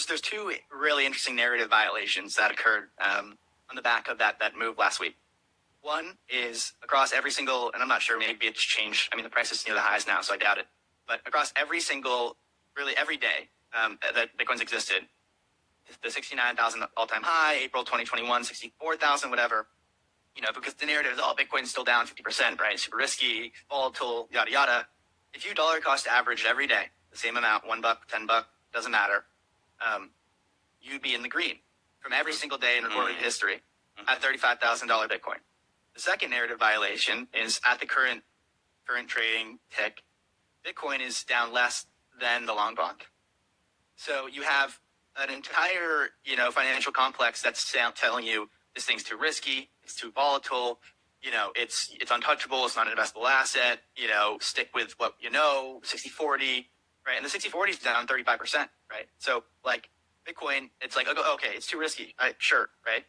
there's two really interesting narrative violations that occurred on the back of that move last week. One is across every single, and I'm not sure, maybe it's changed. I mean, the price is near the highs now, so I doubt it. But across every single, really every day that Bitcoin's existed, the 69,000 all-time high, April 2021, 64,000, whatever, because the narrative is, Bitcoin's still down 50%, right? Super risky, volatile, yada, yada. If you dollar cost average every day, the same amount, $1, $10, doesn't matter, you'd be in the green from every single day in recorded history at $35,000 Bitcoin. The second narrative violation is at the current trading tick, Bitcoin is down less than the long bond. So you have an entire, financial complex that's telling you this thing's too risky, it's too volatile, it's untouchable, it's not an investable asset, stick with what 60-40, right? And the 60-40 is down 35%, right? So like Bitcoin, it's like, okay, it's too risky, sure, right?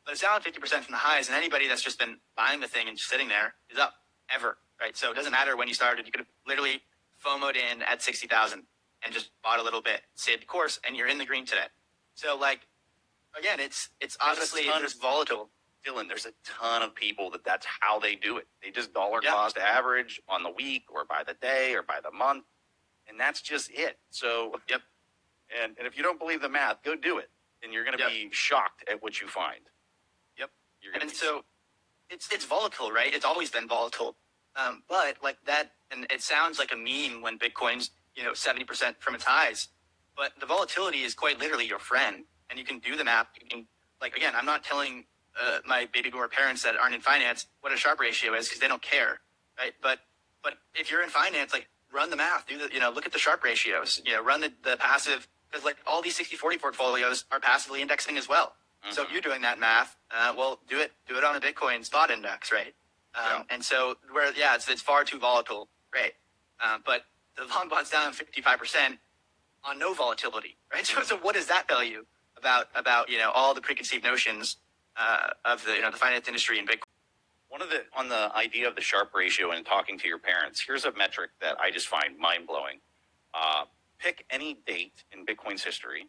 But it's down 50% from the highs, and anybody that's just been buying the thing and just sitting there is up ever, right? So it doesn't matter when you started. You could have literally FOMO'd in at 60,000 and just bought a little bit, saved the course, and you're in the green today. So like, again, it's obviously just volatile. Dylan, there's a ton of people that's how they do it. They just dollar cost average on the week or by the day or by the month, and that's just it. So and if you don't believe the math, go do it, and you're going to be shocked at what you find. So it's volatile, right? It's always been volatile. But like that, and it sounds like a meme when Bitcoin's, 70% from its highs, but the volatility is quite literally your friend, and you can do the math. You can, like, again, I'm not telling my baby boomer parents that aren't in finance what a Sharpe ratio is, because they don't care, right? But if you're in finance, like, run the math, look at the Sharpe ratios, run the passive, because like all these 60-40 portfolios are passively indexing as well. So if you're doing that math, do it on a Bitcoin spot index, right? And so it's far too volatile, right? But the long bond's down 55% on no volatility, right? So what does that tell you about all the preconceived notions of the finance industry and Bitcoin? On the idea of the Sharpe ratio and talking to your parents, here's a metric that I just find mind blowing. Pick any date in Bitcoin's history,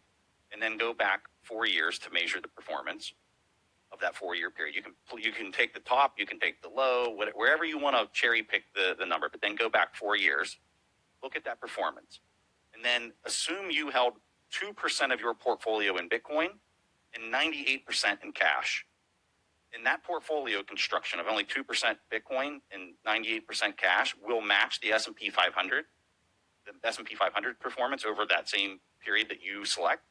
and then go back 4 years to measure the performance of that 4-year period. You can take the top, you can take the low, wherever you want to cherry pick the number, but then go back 4 years, look at that performance, and then assume you held 2% of your portfolio in Bitcoin and 98% in cash. In that portfolio construction of only 2% Bitcoin and 98% cash will match the S&P 500, the S&P 500 performance over that same period that you select.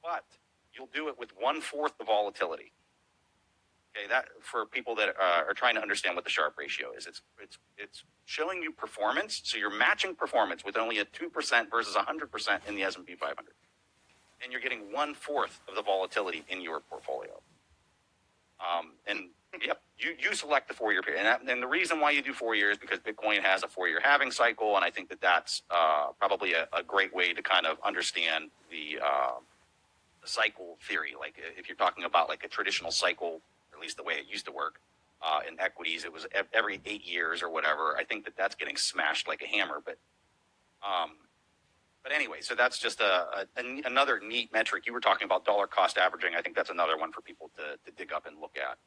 But you'll do it with 1/4 the volatility. Okay, that for people that are trying to understand what the Sharpe ratio is, it's showing you performance. So you're matching performance with only a 2% versus 100% in the S&P 500, and you're getting 1/4 of the volatility in your portfolio. You select the 4-year period, and the reason why you do 4 years is because Bitcoin has a 4-year halving cycle, and I think that's probably a great way to kind of understand the cycle theory. Like if you're talking about like a traditional cycle, or at least the way it used to work in equities, it was every 8 years or whatever. I think that's getting smashed like a hammer. But anyway, so that's just another neat metric. You were talking about dollar cost averaging. I think that's another one for people to dig up and look at.